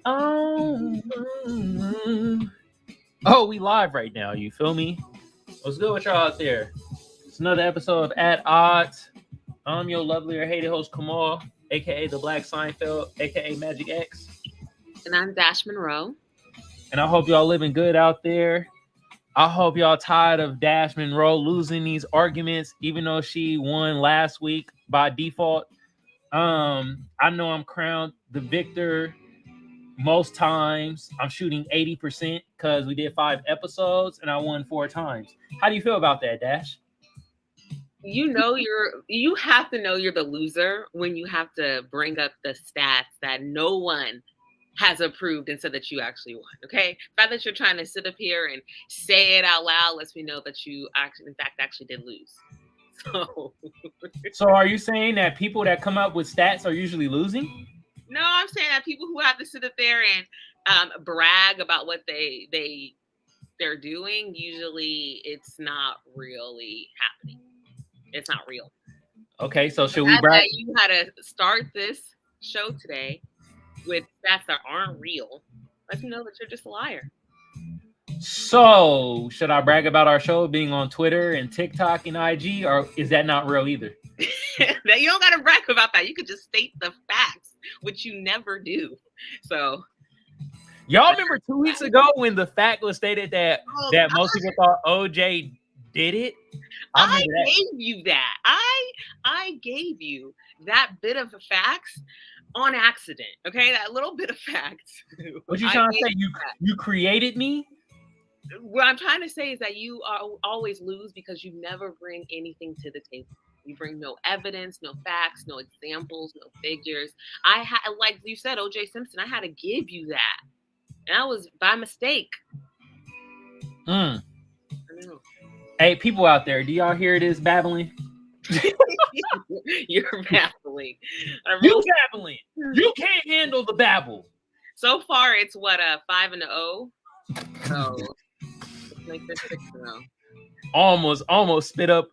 Oh, oh, we live right now. You feel me? What's good with y'all out there? It's another episode of At Odds. I'm your lovely or hated host Kamal, aka the Black Seinfeld, aka Magic X, And I'm DashMonroe. and I hope y'all living good out there. I hope y'all tired of DashMonroe losing these arguments, even though she won last week by default. I know I'm crowned the victor most times. I'm shooting 80% because we did 5 episodes and I won 4 times. How do you feel about that, Dash? You have to know you're the loser when you have to bring up the stats that no one has approved and said that you actually won. Okay. The fact that you're trying to sit up here and say it out loud lets me know that you actually did lose. So are you saying that people that come up with stats are usually losing? No, I'm saying that people who have to sit up there and brag about what they're doing, usually it's not really happening. It's not real. Okay, so should we brag? You had to start this show today with stats that aren't real. Let me know that you're just a liar. So should I brag about our show being on Twitter and TikTok and IG, or is that not real either? You don't got to brag about that. You could just state the facts, which you never do. So y'all remember 2 weeks ago when the fact was stated that most people thought OJ did it? I gave you that. I gave you that bit of facts on accident. Okay, that little bit of facts. What you trying to say? You created me? What I'm trying to say is that you always lose because you never bring anything to the table. You bring no evidence, no facts, no examples, no figures. Like you said, O.J. Simpson, I had to give you that. And that was by mistake. I know. Hey, people out there, do y'all hear this babbling? You're babbling. You babbling. You can't handle the babble. So far, it's what, 5-0? So, let's make this 6-0. Almost spit up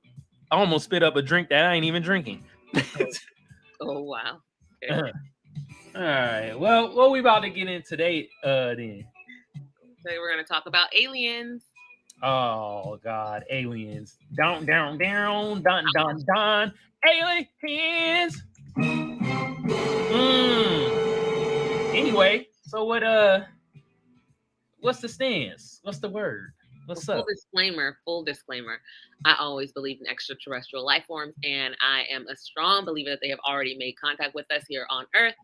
a drink that I ain't even drinking. Oh, wow. Okay. All right. Well, what we about to get in today, then? Today we're going to talk about aliens. Oh, God. Aliens. Down, down, down, dun, dun, dun. Aliens. Anyway, so what's the stance? What's the word? What's up? Full disclaimer. I always believe in extraterrestrial life forms, and I am a strong believer that they have already made contact with us here on Earth.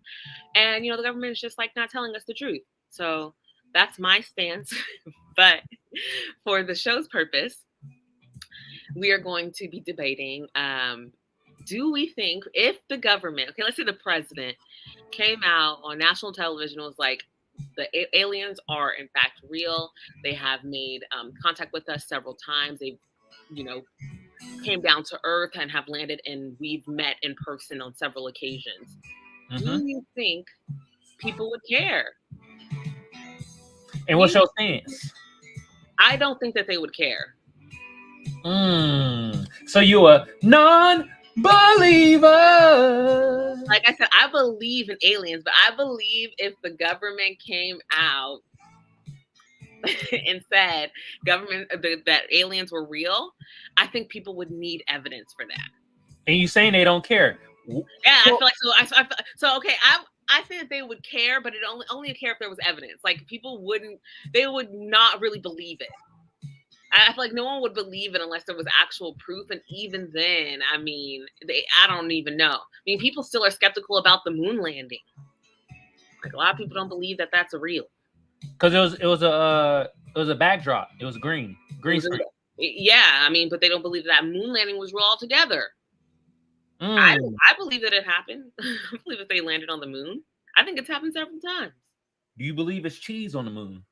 And, the government is just like not telling us the truth. So that's my stance. But for the show's purpose, we are going to be debating, do we think if the government, okay, let's say the president came out on national television and was like, the aliens are in fact real. They have made contact with us several times. They, came down to Earth and have landed, and we've met in person on several occasions. Do you think people would care? And what's your stance? I don't think that they would care. So you a non-believer? Like I said, I believe in aliens, but I believe if the government came out and said that aliens were real, I think people would need evidence for that. And you saying they don't care? Yeah, I feel like so. Okay, I think that they would care, but it only care if there was evidence. Like they would not really believe it. I feel like no one would believe it unless there was actual proof. And even then, I don't even know. People still are skeptical about the moon landing. Like a lot of people don't believe that that's real. Because it was a backdrop. It was green screen. Yeah, but they don't believe that moon landing was real altogether. I believe that it happened. I believe that they landed on the moon. I think it's happened several times. Do you believe it's cheese on the moon?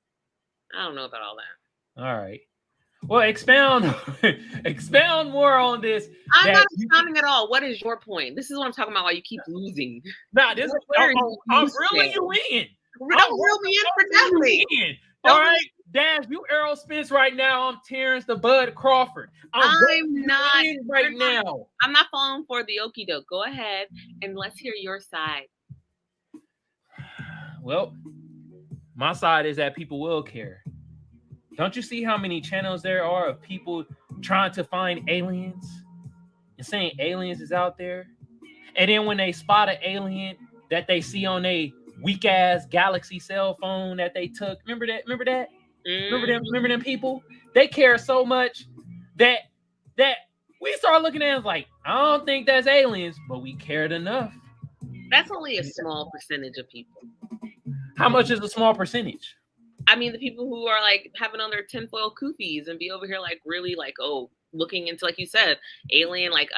I don't know about all that. All right. Well, expound more on this. I'm not expounding at all. What is your point? This is what I'm talking about. Why you keep losing? Nah, this is I'm reeling you in. Don't reel me in for nothing. All right, Dash, you Aerosmith right now. I'm Terrence the Bud Crawford. I'm not right now. I'm not falling for the okie doke. Go ahead and let's hear your side. Well, My side is that people will care. Don't you see how many channels there are of people trying to find aliens and saying aliens is out there? And then when they spot an alien that they see on a weak ass Galaxy cell phone that they took, remember that? Remember them people? They care so much that we start looking at it like, I don't think that's aliens, but we cared enough. That's only a small percentage of people. How much is a small percentage? I mean, the people who are like having on their tinfoil koofies and be over here like really like, oh, looking into, like you said, alien, like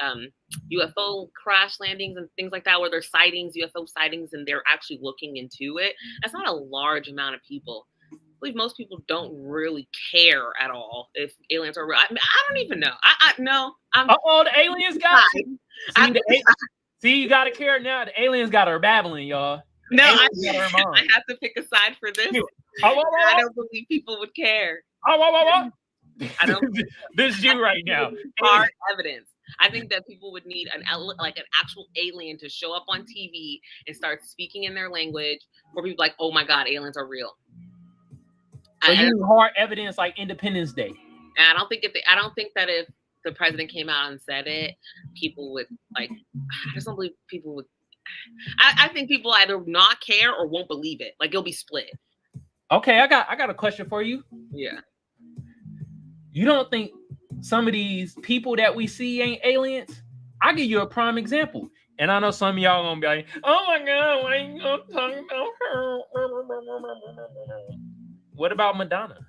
UFO crash landings and things like that, where there's sightings, UFO sightings, and they're actually looking into it. That's not a large amount of people. I believe most people don't really care at all if aliens are real. I mean, I don't even know. The aliens got see, you gotta care now. The aliens got her babbling, y'all. No, I have to pick a side for this. I don't believe people would care. I don't. This is you right now. Hard evidence. I think that people would need an actual alien to show up on TV and start speaking in their language for people like, oh my God, aliens are real. So you need hard evidence like Independence Day. And I don't think that if the president came out and said it, people would like. I just don't believe people would. I think people either not care or won't believe it. Like it'll be split. Okay, I got a question for you. Yeah. You don't think some of these people that we see ain't aliens? I'll give you a prime example. And I know some of y'all gonna be like, oh my God, why ain't you gonna talk about her? What about Madonna?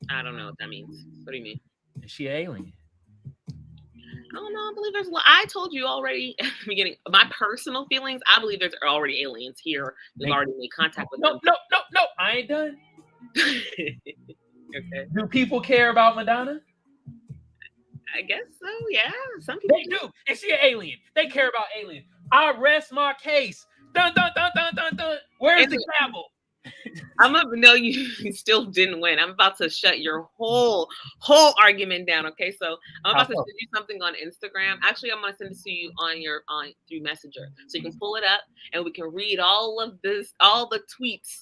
I don't know what that means. What do you mean? Is she an alien? I don't know. I believe there's. I told you already at the beginning. My personal feelings. I believe there's already aliens here. We've already made contact with them. No. I ain't done. Okay. Do people care about Madonna? I guess so. Yeah. Some people. They do. Is she an alien? They care about aliens. I rest my case. Dun dun dun dun dun dun. Where's the gavel? I'm gonna know you still didn't win. I'm about to shut your whole argument down. Okay, so I'm about to send you something on Instagram. Actually, I'm gonna send it to you through Messenger, so you can pull it up and we can read all the tweets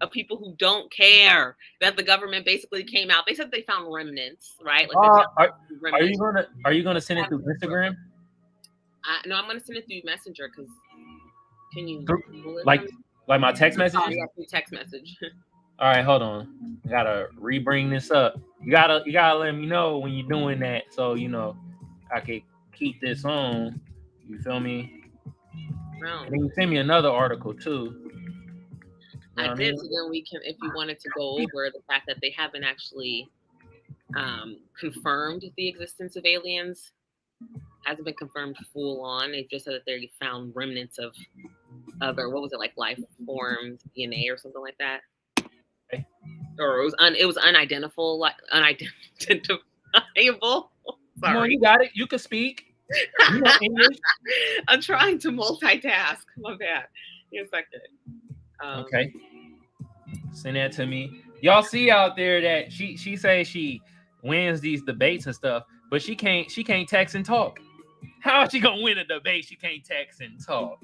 of people who don't care that the government basically came out. They said they found remnants, right? Like are you gonna send it through Instagram? No, I'm gonna send it through Messenger because can you like my text message? Oh, yeah, through text message. All right, hold on. I gotta re-bring this up. You gotta let me know when you're doing that, so I can keep this on. You feel me? No. And you send me another article too. I did. So then we can, if you wanted to go over the fact that they haven't actually confirmed the existence of aliens. Hasn't been confirmed full on. They just said that they found remnants of other, what was it, like life forms, DNA or something like that. Okay. Or it was unidentifiable. Sorry. No, you got it. You can speak. You know English. I'm trying to multitask. My bad. Give a second. Okay. Send that to me. Y'all see out there that she says she wins these debates and stuff, but she can't text and talk. How is she gonna win a debate? She can't text and talk.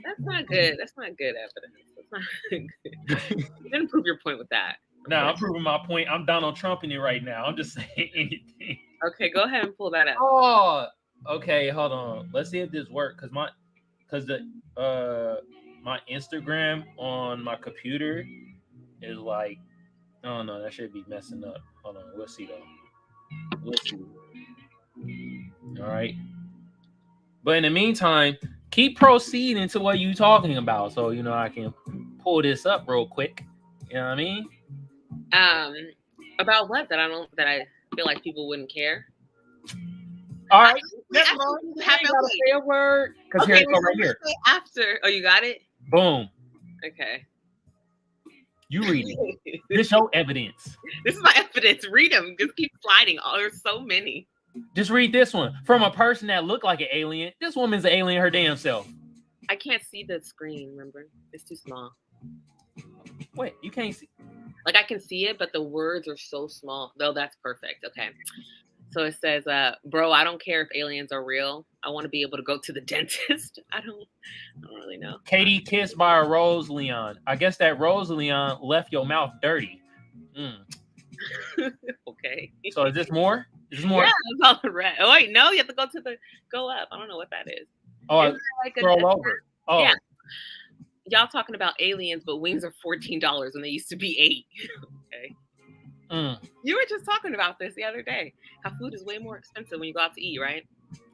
That's not good. That's not good evidence. That's not good. You didn't prove your point with that. No, I'm proving my point. I'm Donald Trump in it right now. I'm just saying anything. Okay, go ahead and pull that up. Oh, okay. Hold on. Let's see if this works. Cause my Instagram on my computer is like, oh no, that should be messing up. Hold on. We'll see though. We'll see. All right. But in the meantime, keep proceeding to what you're talking about, so I can pull this up real quick. You know what I mean? About what? That I feel like people wouldn't care. All right. That's fine. Gotta say a word. Because here it goes right here. After. Oh, you got it? Boom. Okay. You read it. This your evidence. This is my evidence. Read them. Just keep sliding. Oh, there's so many. Just read this one. From a person that looked like an alien. This woman's an alien her damn self. I can't see the screen, remember? It's too small. Wait, you can't see? Like, I can see it, but the words are so small. Though that's perfect. Okay. So it says, bro, I don't care if aliens are real. I want to be able to go to the dentist. I don't really know. Katie kissed by a Rose Leon. I guess that Rose Leon left your mouth dirty. Okay. So is this more? Is this more? Yeah, it's all red. Oh wait, no, you have to go up. I don't know what that is. Oh, Is that scroll over. Oh, yeah. Y'all talking about aliens, but wings are $14 when they used to be $8. Okay. You were just talking about this the other day. How food is way more expensive when you go out to eat, right?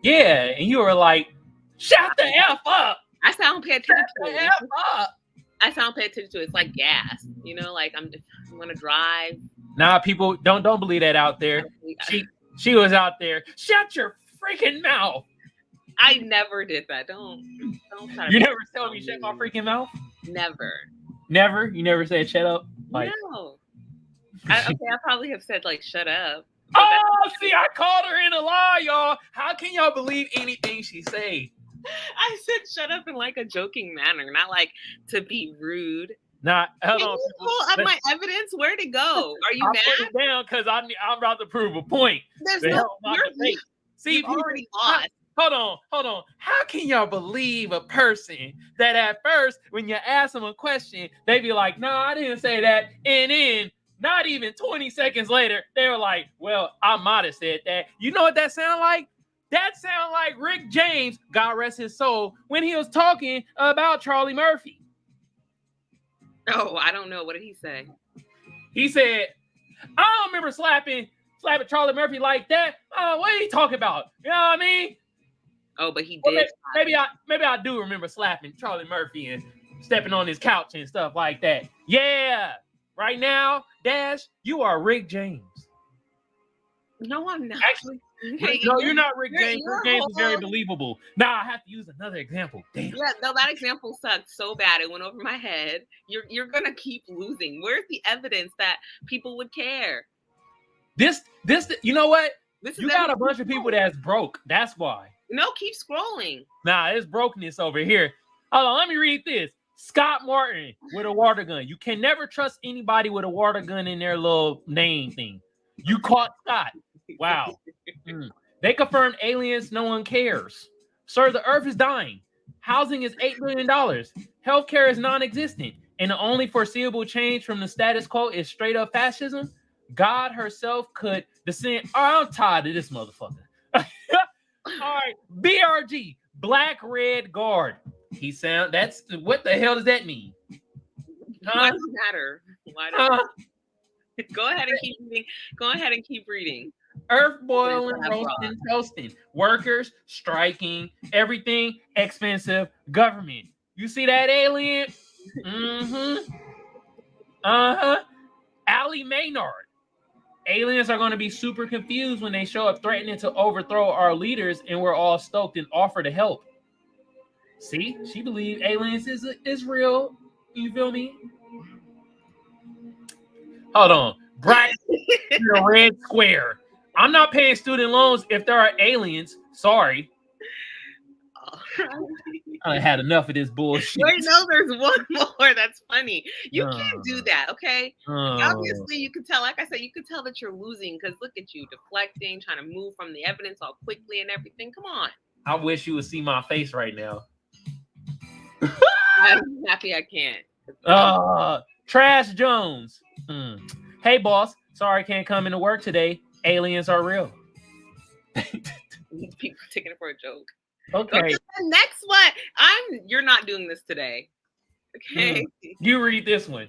Yeah, and you were like, "Shut the F up!" I said I don't pay attention to it. F up. I said I don't pay attention to it. It's like gas, you know. Like I'm gonna drive. Nah, people don't believe that out there. She was out there. Shut your freaking mouth. I never did that. Don't try to. You never tell me shut my freaking mouth. Never. Never. You never said shut up. Like, no. I probably have said like shut up. Oh, see, I called her in a lie, y'all. How can y'all believe anything she say? I said shut up in like a joking manner, not like to be rude. Hold on. You pull up my evidence? Where'd it go? Are you mad? Put it down because I'm about to prove a point. There's no. See, you've already lost. Hold on. How can y'all believe a person that at first, when you ask them a question, they be like, "No, I didn't say that," and then not even 20 seconds later, they were like, "Well, I might have said that." You know what that sound like? That sound like Rick James, God rest his soul, when he was talking about Charlie Murphy. Oh, I don't know. What did he say? He said, "I don't remember slapping Charlie Murphy like that. What are you talking about? You know what I mean?" Oh, but he did. Maybe I do remember slapping Charlie Murphy and stepping on his couch and stuff like that. Yeah. Right now, Dash, you are Rick James. No, I'm not. Actually, no, you're not Rick James. Rick James is very believable. Now I have to use another example. Damn. Yeah, no, that example sucked so bad it went over my head. You're gonna keep losing. Where's the evidence that people would care? This, you know what? You got a bunch of people that's broke. That's why. No, keep scrolling. Nah, it's brokenness over here. Hold on, let me read this. Scott Martin with a water gun. You can never trust anybody with a water gun in their little name thing. You caught Scott. Wow. They confirmed aliens, no one cares. Sir, the earth is dying. Housing is $8 billion. Healthcare is non-existent. And the only foreseeable change from the status quo is straight up fascism. God herself could descend. Oh, I'm tired of this motherfucker. All right. BRG, Black Red Guard. That's what the hell does that mean? Why does it matter? Why does Go ahead and keep reading. Go ahead and keep reading. Earth boiling, roasting, toasting. Workers striking. Everything expensive. Government. You see that alien? Allie Maynard. Aliens are going to be super confused when they show up threatening to overthrow our leaders, and we're all stoked and offer to help. See, she believes aliens is real. You feel me? Hold on. Bright red square. I'm not paying student loans if there are aliens. Sorry. I had enough of this bullshit. Wait, no, there's one more. That's funny. You can't do that, okay? Obviously, you can tell, like I said, you can tell that you're losing because look at you deflecting, trying to move from the evidence all quickly and everything. Come on. I wish you would see my face right now. I'm happy I can't. Trash Jones. Hey, boss. Sorry I can't come into work today. Aliens are real. People taking it for a joke. Okay. The next one. You're not doing this today. Okay. You read this one.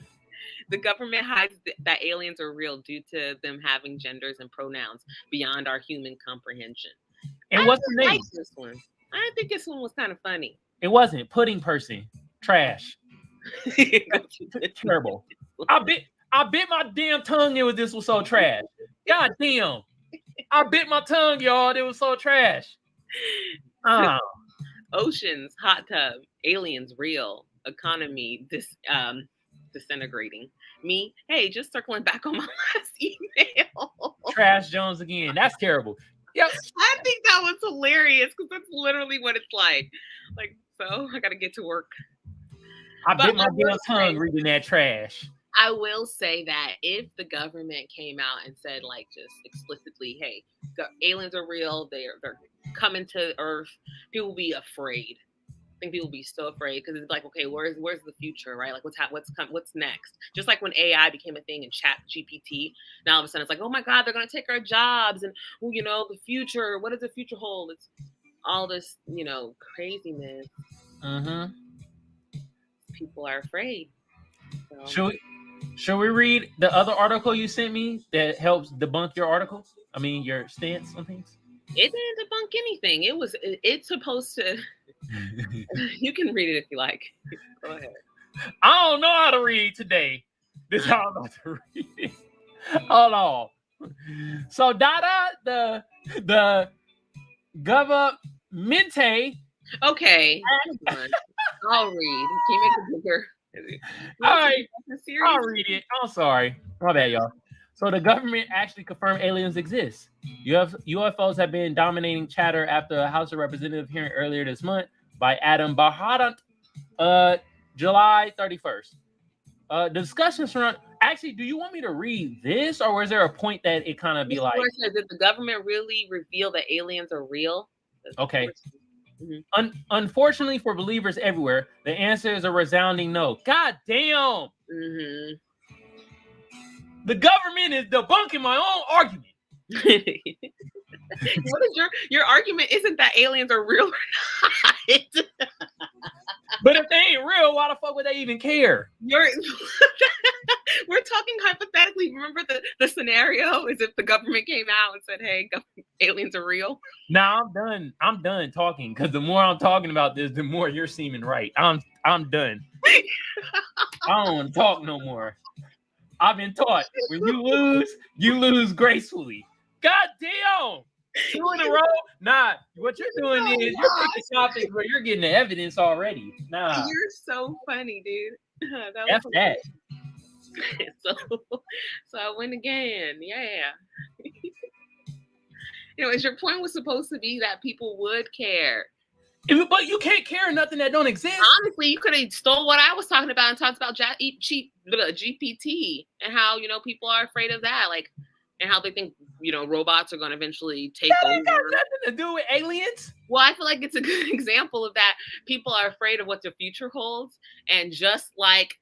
The government hides that aliens are real due to them having genders and pronouns beyond our human comprehension. And what's the name? Like this one. I think this one was kind of funny. It wasn't. Pudding person. Trash. Terrible. I bit my damn tongue. This was so trash. God damn. I bit my tongue, y'all. It was so trash. Oceans, hot tub, aliens, real, economy, disintegrating. Me, hey, just circling back on my last email. Trash Jones again. That's terrible. Yep. I think that was hilarious because that's literally what it's like. Like, so I got to get to work. I bit my damn tongue reading that trash. I will say that if the government came out and said, like, just explicitly, hey, aliens are real, they're coming to Earth, people will be afraid. I think people will be so afraid because it's like, okay, where's the future, right? Like what's next? Just like when AI became a thing and Chat GPT, now all of a sudden it's like, oh my God, they're gonna take our jobs, and the future. What does the future hold? It's all this, craziness. Mm-hmm. People are afraid. So. Should we read the other article you sent me that helps debunk your article? I mean, your stance on things? It didn't debunk anything. It's supposed to. You can read it if you like. Go ahead. I don't know how to read today. This is how I'm about to read it. Hold on. So, the governmente. Okay. I'll read. Can you make it bigger? All right, I'll read it. I'm sorry. My bad, y'all. So the government actually confirmed aliens exist. UFOs have been dominating chatter after a House of Representatives hearing earlier this month by Adam Bahadant, July 31st. The discussions around. Actually, do you want me to read this, or was there a point that it kind of be like? Did the government really reveal that aliens are real? Okay. Mm-hmm. Unfortunately for believers everywhere, the answer is a resounding no. God damn! Mm-hmm. The government is debunking my own argument. What is your argument? Isn't that aliens are real or not? But if they ain't real, why the fuck would they even care? We're talking hypothetically. Remember the scenario is if the government came out and said, "Hey, aliens are real." Nah, I'm done talking because the more I'm talking about this, the more you're seeming right. I'm done. I don't want to talk no more. I've been taught when you lose gracefully. God damn! 2 in a row? Nah, what you're doing is you're picking topics where you're getting the evidence already. Nah. You're so funny, dude. F that. So I win again. Yeah. Your point was supposed to be that people would care. But you can't care nothing that don't exist. Honestly, you could have stole what I was talking about and talked about GPT and how, people are afraid of that. Like, and how they think, robots are going to eventually take over. That got nothing to do with aliens. Well, I feel like it's a good example of that. People are afraid of what the future holds. And just like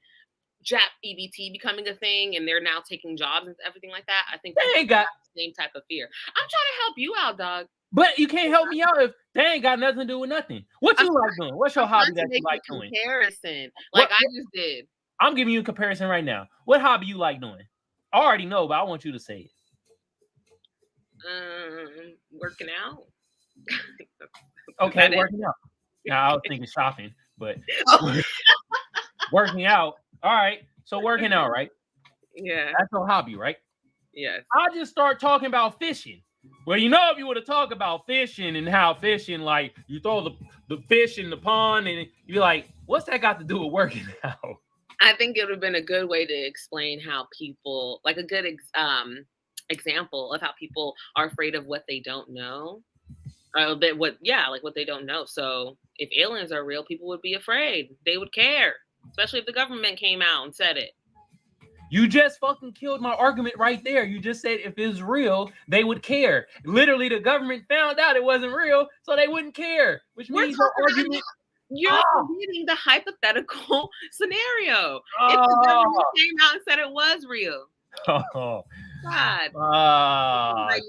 ChatGPT becoming a thing and they're now taking jobs and everything like that, I think they ain't got the same type of fear. I'm trying to help you out, dog. But you can't help me out if they ain't got nothing to do with nothing. What you like doing? What's your hobby that you like doing? Comparison, like I just did. I'm giving you a comparison right now. What hobby you like doing? I already know, but I want you to say it. Working out. Okay, working out. Now I was thinking shopping, but working out. All right, so working out, right? Yeah, that's your hobby, right? Yes. I just start talking about fishing. Well, if you would have talked about fishing and how fishing, like you throw the fish in the pond and you'd be like, what's that got to do with working out? I think it would have been a good way to explain how people, like a good example of how people are afraid of what they don't know. What they don't know. So if aliens are real, people would be afraid. They would care, especially if the government came out and said it. You just fucking killed my argument right there. You just said if it's real, they would care. Literally, the government found out it wasn't real, so they wouldn't care. Which means your argument. You're reading the hypothetical scenario. If the government came out and said it was real. Oh. God.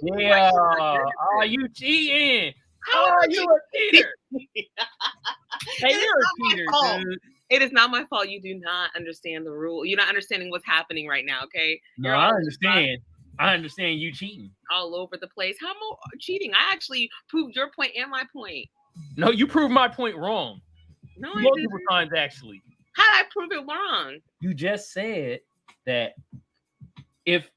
Yeah. Oh, you cheating. Oh, you a cheater. Hey, you're a cheater, dude. It is not my fault. You do not understand the rule. You're not understanding what's happening right now, okay? No, I understand. I understand you cheating. All over the place. How more cheating? I actually proved your point and my point. No, you proved my point wrong. No, multiple times, actually. How did I prove it wrong? You just said that if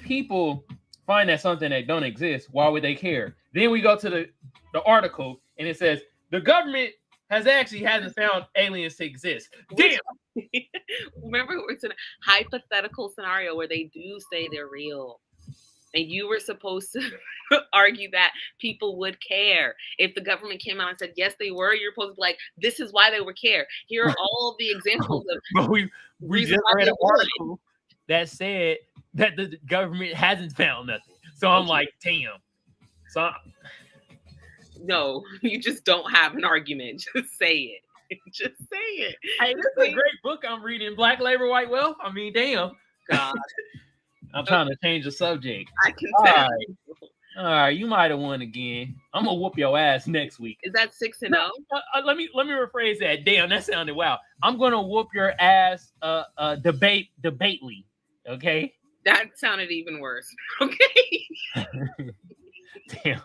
people find that something that don't exist, why would they care? Then we go to the article and it says the government hasn't found aliens to exist. Damn. Remember, it's a hypothetical scenario where they do say they're real. And you were supposed to argue that people would care. If the government came out and said, yes, they were, you're supposed to be like, this is why they would care. Here are all of the examples of. But we just read an article that said that the government hasn't found nothing. So I'm like, damn. So no, you just don't have an argument. Just say it. Just say it. Hey, this is a great book I'm reading, Black Labor, White Wealth. I mean, damn. God. I'm trying to change the subject. I can tell. All right, you might have won again. I'm gonna whoop your ass next week. Is that 6-0? Let me rephrase that. Damn, that sounded wow. I'm gonna whoop your ass debately. Okay. That sounded even worse. Okay. Damn.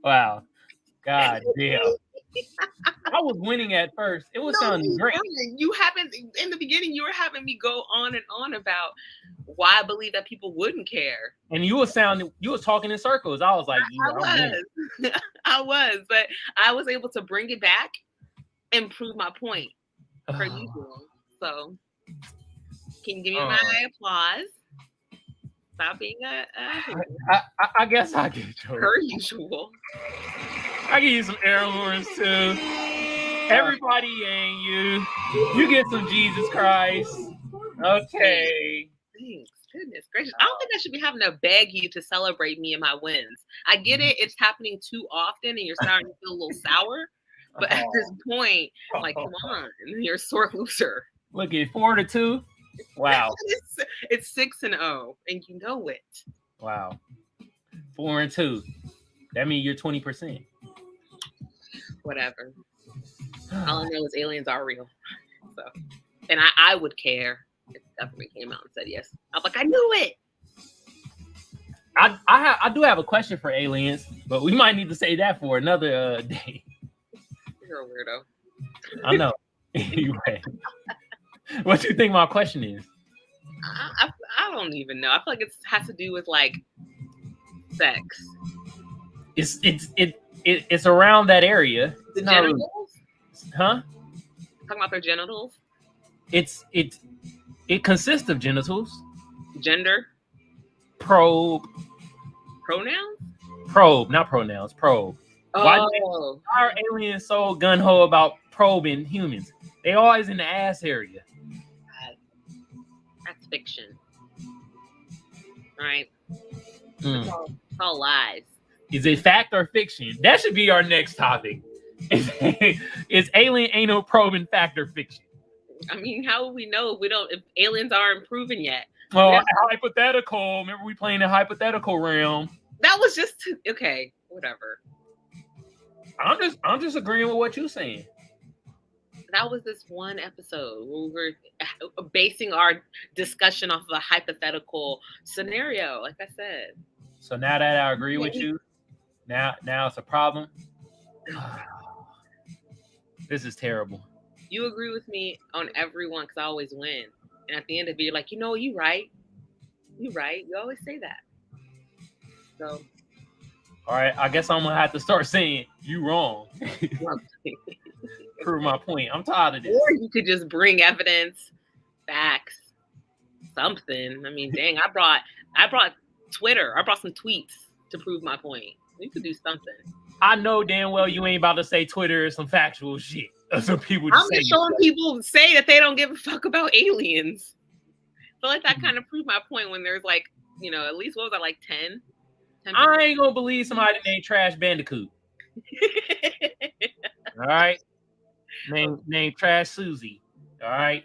Wow. God damn. I was winning at first. It was sounding great. You haven't in the beginning. You were having me go on and on about why I believe that people wouldn't care. And you were talking in circles. I was like, I was, but I was able to bring it back and prove my point per usual. So, can you give me my applause? Stop being I guess I get yours. Per usual. I give you some air horns too. Everybody ain't you. You get some Jesus Christ. Okay. Thanks. Goodness gracious. I don't think I should be having to beg you to celebrate me and my wins. I get it. It's happening too often and you're starting to feel a little sour. But at this point, like, come on. You're a sore loser. Look at 4-2. Wow. It's 6-0 and you know it. Wow. 4-2. That means you're 20%. Whatever. All I know is aliens are real. So, and I would care if the government came out and said yes. I'm like, I knew it. I do have a question for aliens, but we might need to say that for another day. You're a weirdo. I know. Anyway, what do you think my question is? I don't even know. I feel like it has to do with like sex. It's around that area. The genitals? Huh? Talking about their genitals? It consists of genitals. Gender? Probe. Pronouns? Probe, not pronouns. Probe. Oh. Why are aliens so gung-ho about probing humans? They always in the ass area. That's fiction. All right. It's all lies. Is it fact or fiction? That should be our next topic. Is alien anal probing fact or fiction? I mean, how would we know if aliens aren't proven yet? Oh, hypothetical. Remember we playing the hypothetical realm. That was just okay. Whatever. I'm just agreeing with what you're saying. That was this one episode where we were basing our discussion off of a hypothetical scenario, like I said. So now that I agree with you, now it's a problem. This is terrible. You agree with me on everyone because I always win. And at the end of it, you're like, you right. You right. You always say that. So. All right. I guess I'm going to have to start saying you wrong. Prove my point. I'm tired of this. Or you could just bring evidence, facts, something. I mean, dang, I brought Twitter. I brought some tweets to prove my point. You could do something. I know damn well you ain't about to say Twitter is some factual shit. Some people I'm just showing people say that they don't give a fuck about aliens. I feel like that kind of proved my point when there's like, at least what was that, like 10? I ain't gonna believe somebody named Trash Bandicoot. All right. Name Trash Susie. All right.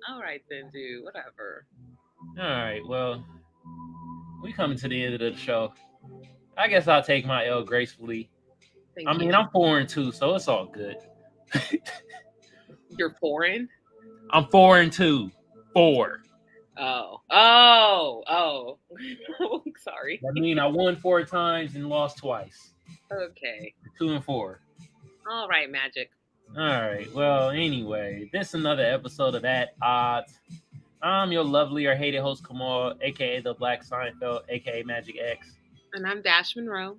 All right then, dude. Whatever. All right. Well, we coming to the end of the show. I guess I'll take my L gracefully. I'm 4-2, so it's all good. You're foreign? I'm 4-2. 4. Oh. Sorry. I mean, I won 4 times and lost twice. Okay. 2 and 4. All right, Magic. All right. Well, anyway, this is another episode of At Odds. I'm your lovely or hated host, Kamal, a.k.a. the Black Seinfeld, a.k.a. Magic X. And I'm DashMonroe.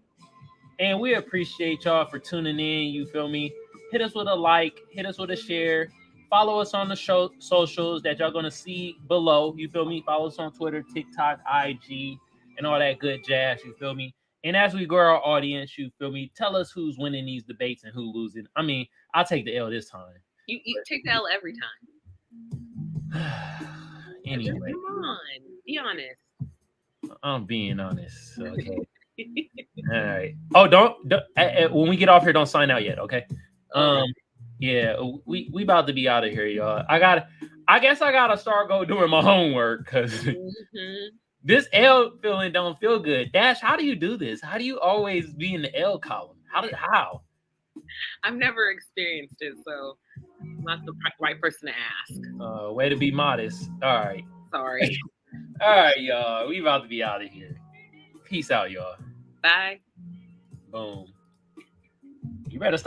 And we appreciate y'all for tuning in. You feel me? Hit us with a like. Hit us with a share. Follow us on the show socials that y'all going to see below. You feel me? Follow us on Twitter, TikTok, IG, and all that good jazz. You feel me? And as we grow our audience, you feel me? Tell us who's winning these debates and who losing. I mean, I'll take the L this time. You take the L every time. Anyway. Come on. Be honest. I'm being honest. Okay. All right. Oh, don't when we get off here, don't sign out yet. Okay. Yeah, we about to be out of here, y'all. I guess I gotta start doing my homework because this L feeling don't feel good. Dash, how do you do this? How do you always be in the L column? How? I've never experienced it, so I'm not the right person to ask. Way to be modest. All right. Sorry. All right, y'all. We about to be out of here. Peace out, y'all. Bye. Boom. You better stop.